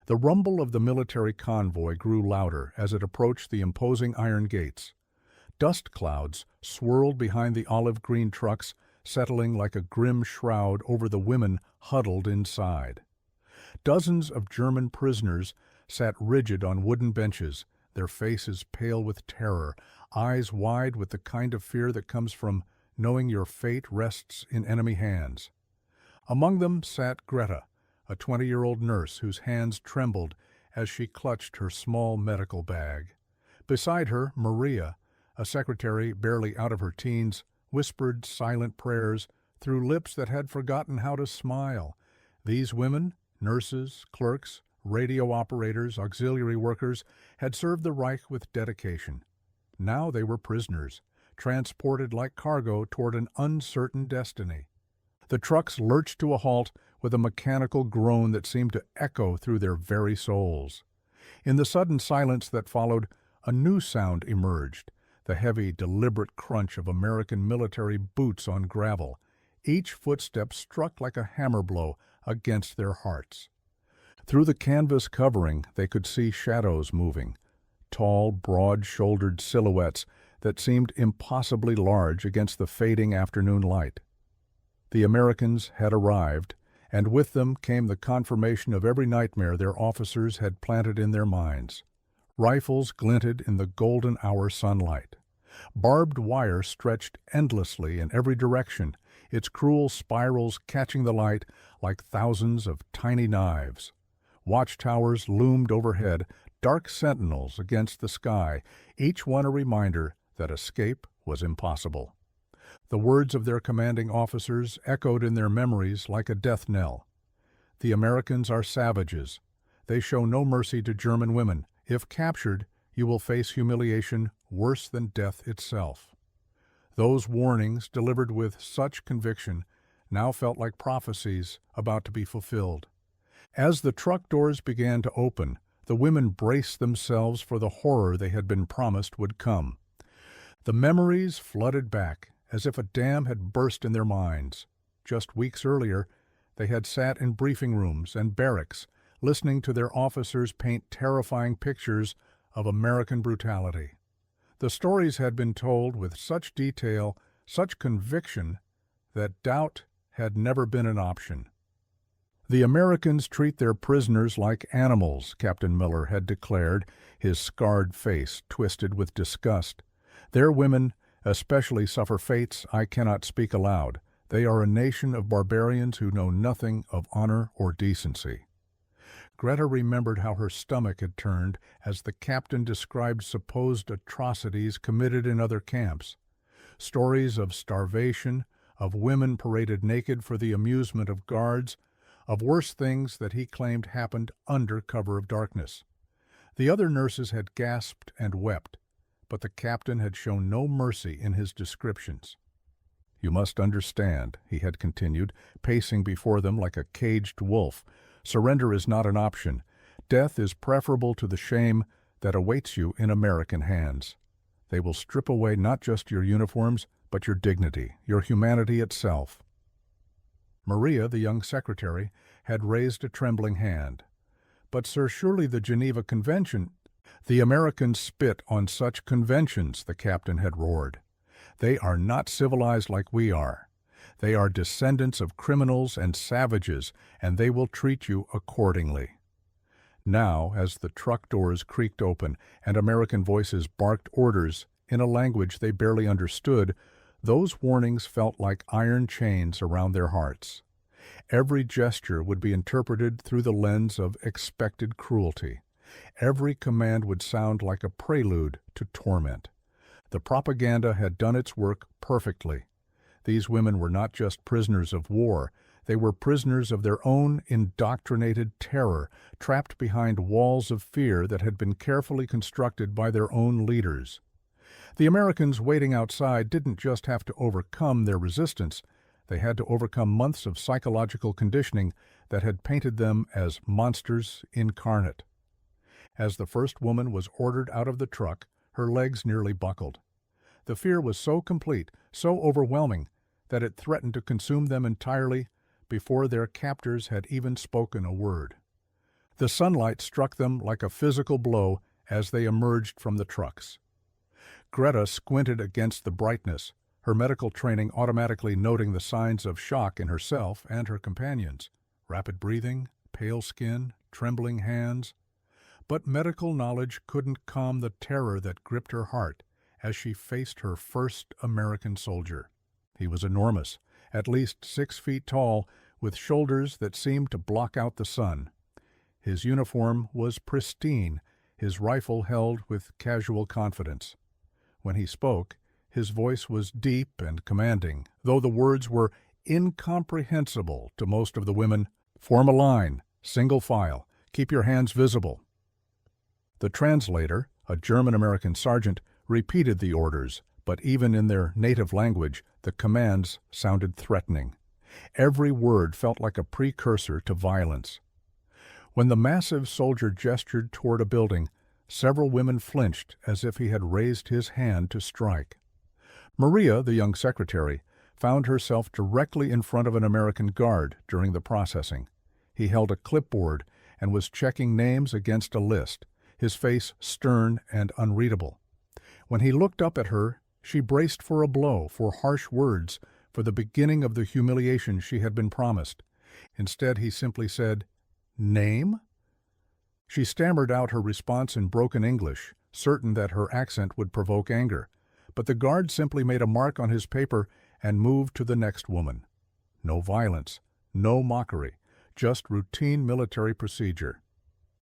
The rumble of the military convoy grew louder as it approached the imposing iron gates. Dust clouds swirled behind the olive-green trucks, settling like a grim shroud over the women huddled inside. Dozens of German prisoners sat rigid on wooden benches, their faces pale with terror, eyes wide with the kind of fear that comes from knowing your fate rests in enemy hands. Among them sat Greta, a 20-year-old nurse whose hands trembled as she clutched her small medical bag. Beside her, Maria, a secretary barely out of her teens, whispered silent prayers through lips that had forgotten how to smile. These women, nurses, clerks, radio operators, auxiliary workers, had served the Reich with dedication. Now they were prisoners, transported like cargo toward an uncertain destiny. The trucks lurched to a halt with a mechanical groan that seemed to echo through their very souls. In the sudden silence that followed, a new sound emerged, the heavy, deliberate crunch of American military boots on gravel. Each footstep struck like a hammer blow against their hearts. Through the canvas covering, they could see shadows moving, tall, broad-shouldered silhouettes that seemed impossibly large against the fading afternoon light. The Americans had arrived, and with them came the confirmation of every nightmare their officers had planted in their minds. Rifles glinted in the golden hour sunlight. Barbed wire stretched endlessly in every direction, its cruel spirals catching the light like thousands of tiny knives. Watchtowers loomed overhead, dark sentinels against the sky, each one a reminder that escape was impossible. The words of their commanding officers echoed in their memories like a death knell. The Americans are savages. They show no mercy to German women. If captured, you will face humiliation worse than death itself. Those warnings, delivered with such conviction, now felt like prophecies about to be fulfilled. As the truck doors began to open, the women braced themselves for the horror they had been promised would come. The memories flooded back, as if a dam had burst in their minds. Just weeks earlier, they had sat in briefing rooms and barracks, listening to their officers paint terrifying pictures of American brutality. The stories had been told with such detail, such conviction, that doubt had never been an option. The Americans treat their prisoners like animals, Captain Miller had declared, his scarred face twisted with disgust. Their women especially suffer fates I cannot speak aloud. They are a nation of barbarians who know nothing of honor or decency. Greta remembered how her stomach had turned as the captain described supposed atrocities committed in other camps. Stories of starvation, of women paraded naked for the amusement of guards, of worse things that he claimed happened under cover of darkness. The other nurses had gasped and wept, but the captain had shown no mercy in his descriptions. "You must understand," he had continued, pacing before them like a caged wolf, "surrender is not an option. Death is preferable to the shame that awaits you in American hands. They will strip away not just your uniforms, but your dignity, your humanity itself." Maria, the young secretary, had raised a trembling hand. "But, sir, surely the Geneva Convention—" "The Americans spit on such conventions," the captain had roared. "They are not civilized like we are. They are descendants of criminals and savages, and they will treat you accordingly." Now, as the truck doors creaked open and American voices barked orders in a language they barely understood, those warnings felt like iron chains around their hearts. Every gesture would be interpreted through the lens of expected cruelty. Every command would sound like a prelude to torment. The propaganda had done its work perfectly. These women were not just prisoners of war. They were prisoners of their own indoctrinated terror, trapped behind walls of fear that had been carefully constructed by their own leaders. The Americans waiting outside didn't just have to overcome their resistance. They had to overcome months of psychological conditioning that had painted them as monsters incarnate. As the first woman was ordered out of the truck, her legs nearly buckled. The fear was so complete, so overwhelming, that it threatened to consume them entirely before their captors had even spoken a word. The sunlight struck them like a physical blow as they emerged from the trucks. Greta squinted against the brightness, her medical training automatically noting the signs of shock in herself and her companions: rapid breathing, pale skin, trembling hands. But medical knowledge couldn't calm the terror that gripped her heart as she faced her first American soldier. He was enormous, at least 6 feet tall, with shoulders that seemed to block out the sun. His uniform was pristine, his rifle held with casual confidence. When he spoke, his voice was deep and commanding, though the words were incomprehensible to most of the women. "Form a line, single file, keep your hands visible." The translator, a German-American sergeant, repeated the orders, but even in their native language, the commands sounded threatening. Every word felt like a precursor to violence. When the massive soldier gestured toward a building, several women flinched as if he had raised his hand to strike. Maria, the young secretary, found herself directly in front of an American guard during the processing. He held a clipboard and was checking names against a list, his face stern and unreadable. When he looked up at her, she braced for a blow, for harsh words, for the beginning of the humiliation she had been promised. Instead, he simply said, "Name?" She stammered out her response in broken English, certain that her accent would provoke anger. But the guard simply made a mark on his paper and moved to the next woman. No violence, no mockery, just routine military procedure.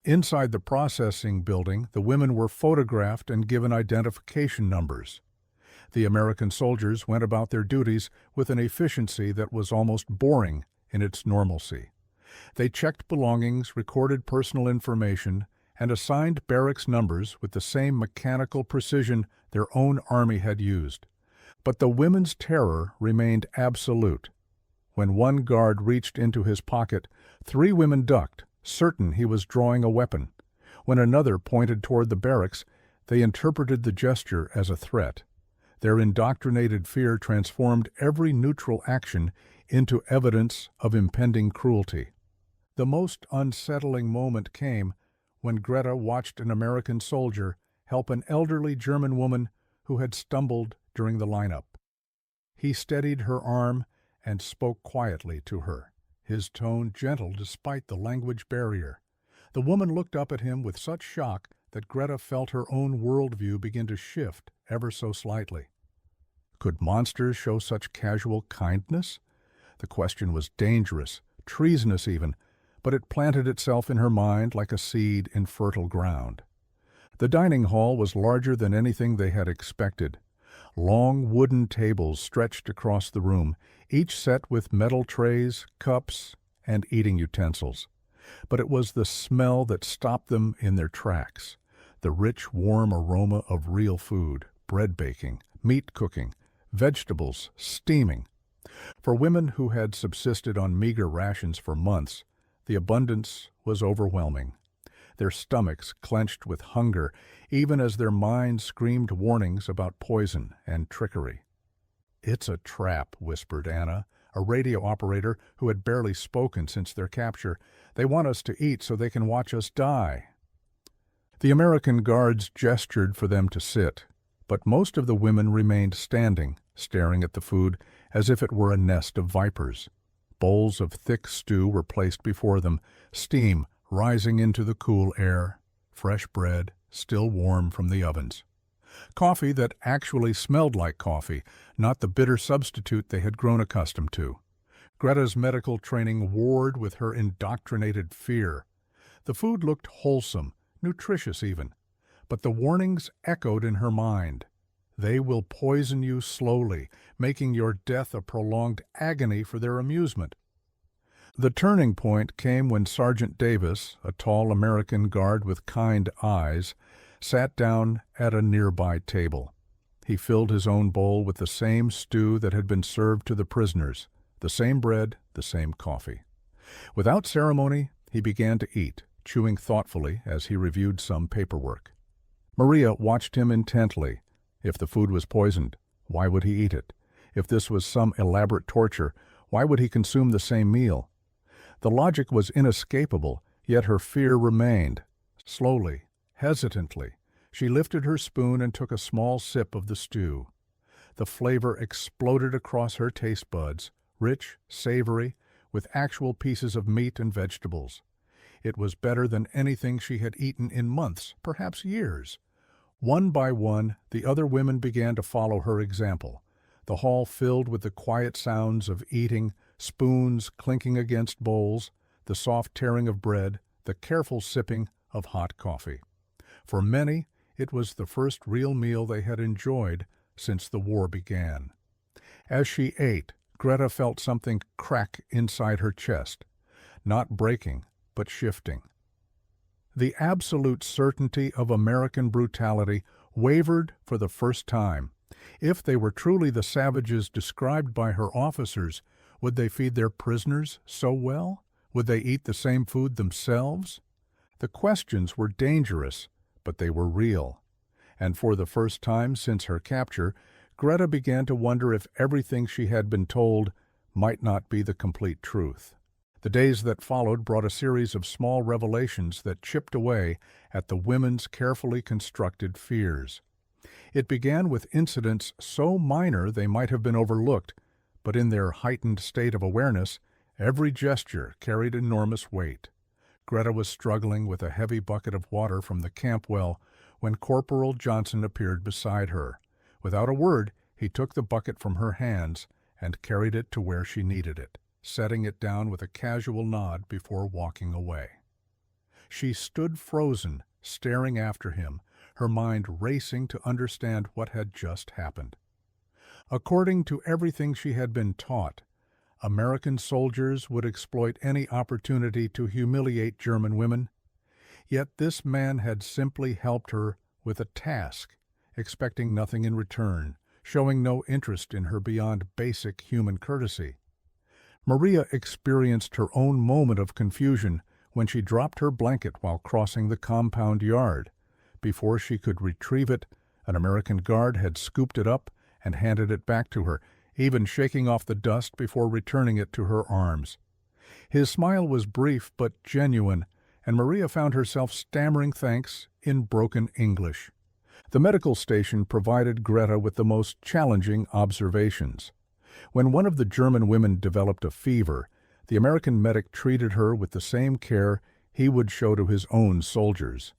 Inside the processing building, the women were photographed and given identification numbers. The American soldiers went about their duties with an efficiency that was almost boring in its normalcy. They checked belongings, recorded personal information, and assigned barracks numbers with the same mechanical precision their own army had used. But the women's terror remained absolute. When one guard reached into his pocket, 3 women ducked, certain he was drawing a weapon. When another pointed toward the barracks, they interpreted the gesture as a threat. Their indoctrinated fear transformed every neutral action into evidence of impending cruelty. The most unsettling moment came when Greta watched an American soldier help an elderly German woman who had stumbled during the lineup. He steadied her arm and spoke quietly to her, his tone gentle despite the language barrier. The woman looked up at him with such shock that Greta felt her own worldview begin to shift ever so slightly. Could monsters show such casual kindness? The question was dangerous, treasonous even, but it planted itself in her mind like a seed in fertile ground. The dining hall was larger than anything they had expected. Long wooden tables stretched across the room, each set with metal trays, cups, and eating utensils. But it was the smell that stopped them in their tracks, the rich, warm aroma of real food, bread baking, meat cooking, vegetables steaming. For women who had subsisted on meager rations for months, the abundance was overwhelming. Their stomachs clenched with hunger, even as their minds screamed warnings about poison and trickery. "It's a trap," whispered Anna, a radio operator who had barely spoken since their capture. "They want us to eat so they can watch us die." The American guards gestured for them to sit, but most of the women remained standing, staring at the food as if it were a nest of vipers. Bowls of thick stew were placed before them, steam rising into the cool air, fresh bread still warm from the ovens. Coffee that actually smelled like coffee, not the bitter substitute they had grown accustomed to. Greta's medical training warred with her indoctrinated fear. The food looked wholesome, nutritious even, but the warnings echoed in her mind. They will poison you slowly, making your death a prolonged agony for their amusement. The turning point came when Sergeant Davis, a tall American guard with kind eyes, sat down at a nearby table. He filled his own bowl with the same stew that had been served to the prisoners, the same bread, the same coffee. Without ceremony, he began to eat, chewing thoughtfully as he reviewed some paperwork. Maria watched him intently. If the food was poisoned, why would he eat it? If this was some elaborate torture, why would he consume the same meal? The logic was inescapable, Yet her fear remained. Slowly, hesitantly, she lifted her spoon and took a small sip of the stew. The flavor exploded across her taste buds, rich, savory, with actual pieces of meat and vegetables. It was better than anything she had eaten in months, perhaps years. One by one, the other women began to follow her example, the hall filled with the quiet sounds of eating, spoons clinking against bowls, the soft tearing of bread, the careful sipping of hot coffee. For many, it was the first real meal they had enjoyed since the war began. As she ate, Greta felt something crack inside her chest, not breaking, but shifting. The absolute certainty of American brutality wavered for the first time. If they were truly the savages described by her officers, would they feed their prisoners so well? Would they eat the same food themselves? The questions were dangerous, but they were real. And for the first time since her capture, Greta began to wonder if everything she had been told might not be the complete truth. The days that followed brought a series of small revelations that chipped away at the women's carefully constructed fears. It began with incidents so minor they might have been overlooked, but in their heightened state of awareness, every gesture carried enormous weight. Greta was struggling with a heavy bucket of water from the camp well when Corporal Johnson appeared beside her. Without a word, he took the bucket from her hands and carried it to where she needed it, setting it down with a casual nod before walking away. She stood frozen, staring after him, her mind racing to understand what had just happened. According to everything she had been taught, American soldiers would exploit any opportunity to humiliate German women. Yet this man had simply helped her with a task, expecting nothing in return, showing no interest in her beyond basic human courtesy. Maria experienced her own moment of confusion when she dropped her blanket while crossing the compound yard. Before she could retrieve it, an American guard had scooped it up and handed it back to her, even shaking off the dust before returning it to her arms. His smile was brief but genuine, and Maria found herself stammering thanks in broken English. The medical station provided Greta with the most challenging observations. When one of the German women developed a fever, the American medic treated her with the same care he would show to his own soldiers.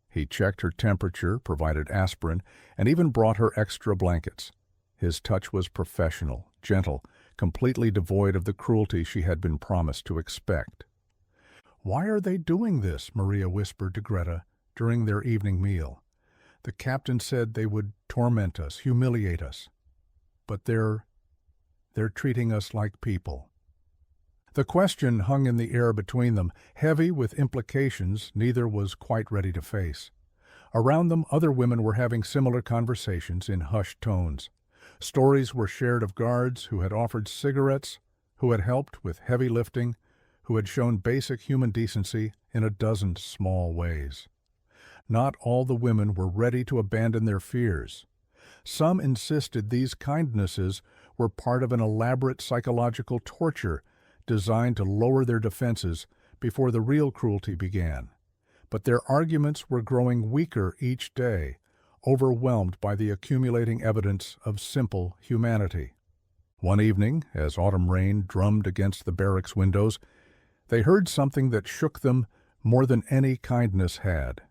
He checked her temperature, provided aspirin, and even brought her extra blankets. His touch was professional, gentle, completely devoid of the cruelty she had been promised to expect. "Why are they doing this?" Maria whispered to Greta during their evening meal. "The captain said they would torment us, humiliate us. But they're treating us like people." The question hung in the air between them, heavy with implications neither was quite ready to face. Around them, other women were having similar conversations in hushed tones. Stories were shared of guards who had offered cigarettes, who had helped with heavy lifting, who had shown basic human decency in a dozen small ways. Not all the women were ready to abandon their fears. Some insisted these kindnesses were part of an elaborate psychological torture designed to lower their defenses before the real cruelty began. But their arguments were growing weaker each day, overwhelmed by the accumulating evidence of simple humanity. One evening, as autumn rain drummed against the barracks windows, they heard something that shook them more than any kindness had.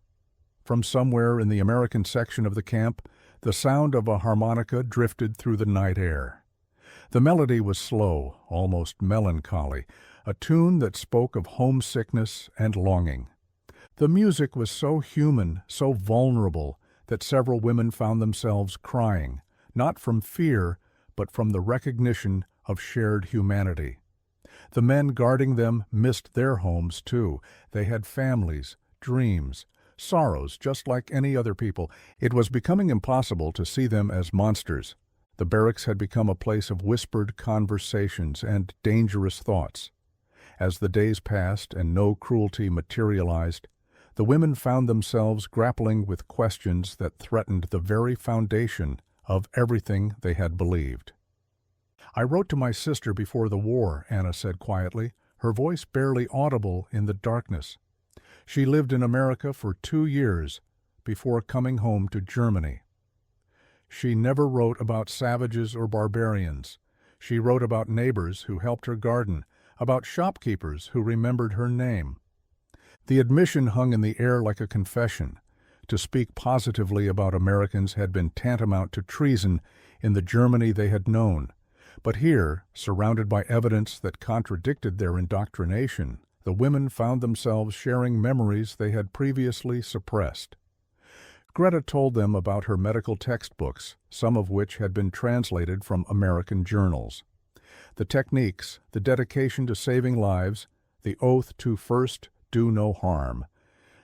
From somewhere in the American section of the camp, the sound of a harmonica drifted through the night air. The melody was slow, almost melancholy, a tune that spoke of homesickness and longing. The music was so human, so vulnerable, that several women found themselves crying, not from fear, but from the recognition of shared humanity. The men guarding them missed their homes, too. They had families, dreams, sorrows, just like any other people. It was becoming impossible to see them as monsters. The barracks had become a place of whispered conversations and dangerous thoughts. As the days passed and no cruelty materialized, the women found themselves grappling with questions that threatened the very foundation of everything they had believed. "I wrote to my sister before the war," Anna said quietly, her voice barely audible in the darkness. She lived in America for 2 years before coming home to Germany. She never wrote about savages or barbarians. She wrote about neighbors who helped her garden, about shopkeepers who remembered her name. The admission hung in the air like a confession. To speak positively about Americans had been tantamount to treason in the Germany they had known. But here, surrounded by evidence that contradicted their indoctrination, the women found themselves sharing memories they had previously suppressed. Greta told them about her medical textbooks, some of which had been translated from American journals. The techniques, the dedication to saving lives, the oath to first do no harm.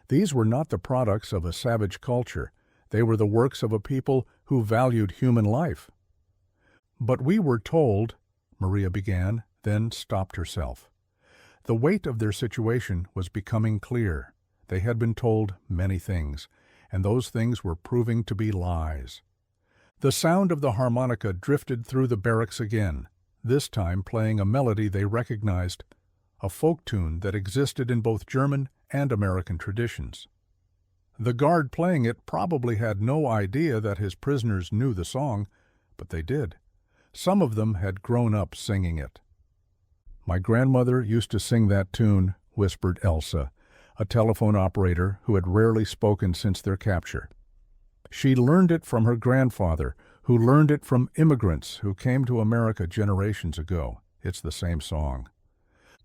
These were not the products of a savage culture. They were the works of a people who valued human life. "But we were told," Maria began, then stopped herself. The weight of their situation was becoming clear. They had been told many things, and those things were proving to be lies. The sound of the harmonica drifted through the barracks again, this time playing a melody they recognized, a folk tune that existed in both German and American traditions. The guard playing it probably had no idea that his prisoners knew the song, but they did. Some of them had grown up singing it. "My grandmother used to sing that tune," whispered Elsa, a telephone operator who had rarely spoken since their capture. "She learned it from her grandfather, who learned it from immigrants who came to America generations ago. It's the same song."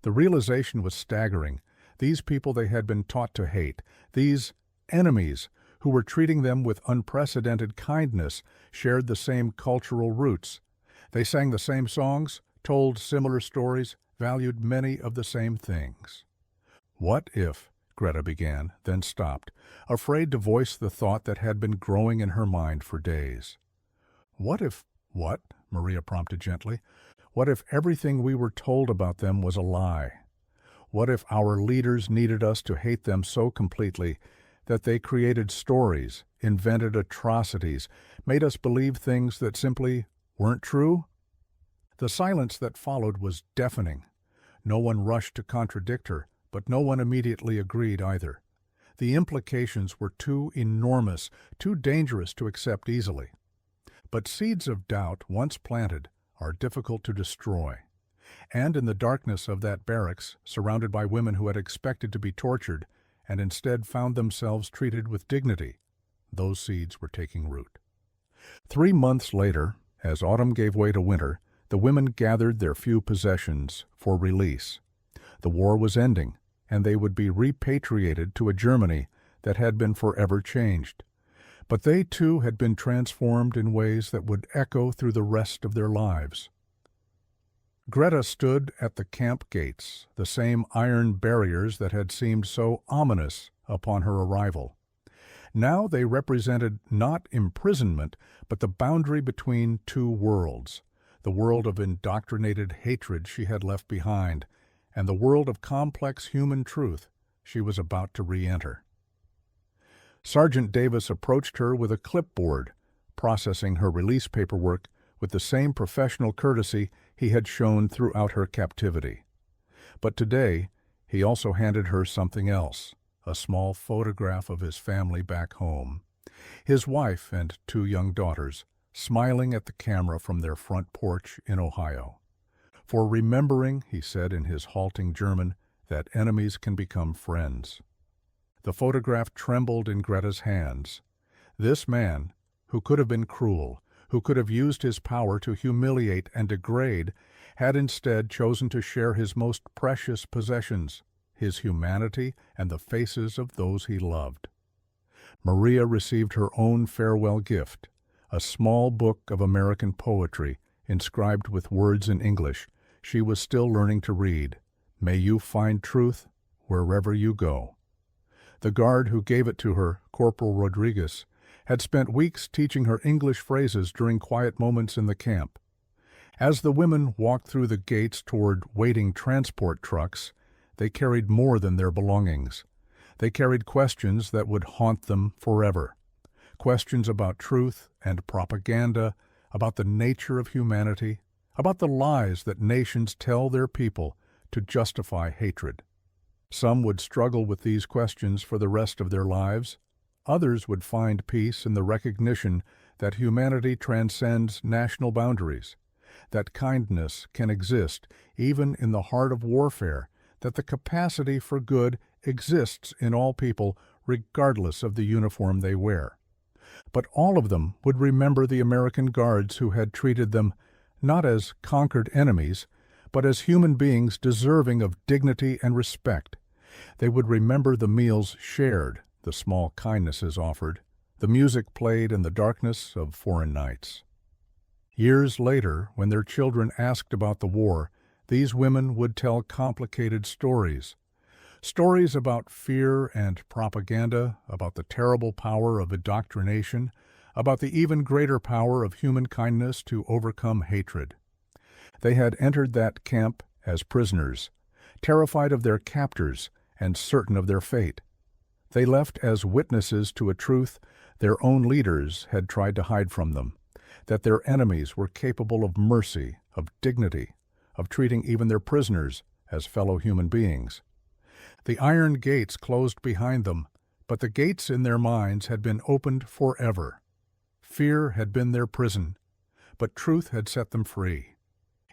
The realization was staggering. These people they had been taught to hate, these enemies who were treating them with unprecedented kindness, shared the same cultural roots. They sang the same songs, told similar stories, valued many of the same things. "What if," Greta began, then stopped, afraid to voice the thought that had been growing in her mind for days. "What if—" "What?" Maria prompted gently. "What if everything we were told about them was a lie? What if our leaders needed us to hate them so completely that they created stories, invented atrocities, made us believe things that simply weren't true?" The silence that followed was deafening. No one rushed to contradict her, but no one immediately agreed either. The implications were too enormous, too dangerous to accept easily. But seeds of doubt, once planted, are difficult to destroy. And in the darkness of that barracks, surrounded by women who had expected to be tortured and instead found themselves treated with dignity, those seeds were taking root. 3 months later, as autumn gave way to winter, the women gathered their few possessions for release. The war was ending, and they would be repatriated to a Germany that had been forever changed. But they too had been transformed in ways that would echo through the rest of their lives. Greta stood at the camp gates, the same iron barriers that had seemed so ominous upon her arrival. Now they represented not imprisonment, but the boundary between two worlds, the world of indoctrinated hatred she had left behind, and the world of complex human truth she was about to re-enter. Sergeant Davis approached her with a clipboard, processing her release paperwork with the same professional courtesy he had shown throughout her captivity. But today, he also handed her something else, a small photograph of his family back home, his wife and 2 young daughters, smiling at the camera from their front porch in Ohio. "For remembering," he said in his halting German, "that enemies can become friends." The photograph trembled in Greta's hands. This man, who could have been cruel, who could have used his power to humiliate and degrade, had instead chosen to share his most precious possessions, his humanity and the faces of those he loved. Maria received her own farewell gift, a small book of American poetry inscribed with words in English she was still learning to read. "May you find truth wherever you go." The guard who gave it to her, Corporal Rodriguez, had spent weeks teaching her English phrases during quiet moments in the camp. As the women walked through the gates toward waiting transport trucks, they carried more than their belongings. They carried questions that would haunt them forever. Questions about truth and propaganda, about the nature of humanity, about the lies that nations tell their people to justify hatred. Some would struggle with these questions for the rest of their lives. Others would find peace in the recognition that humanity transcends national boundaries, that kindness can exist even in the heart of warfare, that the capacity for good exists in all people regardless of the uniform they wear. But all of them would remember the American guards who had treated them not as conquered enemies, but as human beings deserving of dignity and respect. They would remember the meals shared, the small kindnesses offered, the music played in the darkness of foreign nights. Years later, when their children asked about the war, these women would tell complicated stories. Stories about fear and propaganda, about the terrible power of indoctrination, about the even greater power of human kindness to overcome hatred. They had entered that camp as prisoners, terrified of their captors and certain of their fate. They left as witnesses to a truth their own leaders had tried to hide from them, that their enemies were capable of mercy, of dignity, of treating even their prisoners as fellow human beings. The iron gates closed behind them, but the gates in their minds had been opened forever. Fear had been their prison, but truth had set them free.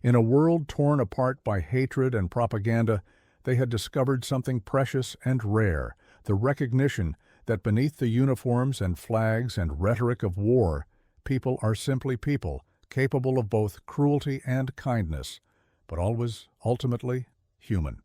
In a world torn apart by hatred and propaganda, they had discovered something precious and rare, the recognition that beneath the uniforms and flags and rhetoric of war, people are simply people, capable of both cruelty and kindness, but always, ultimately, human.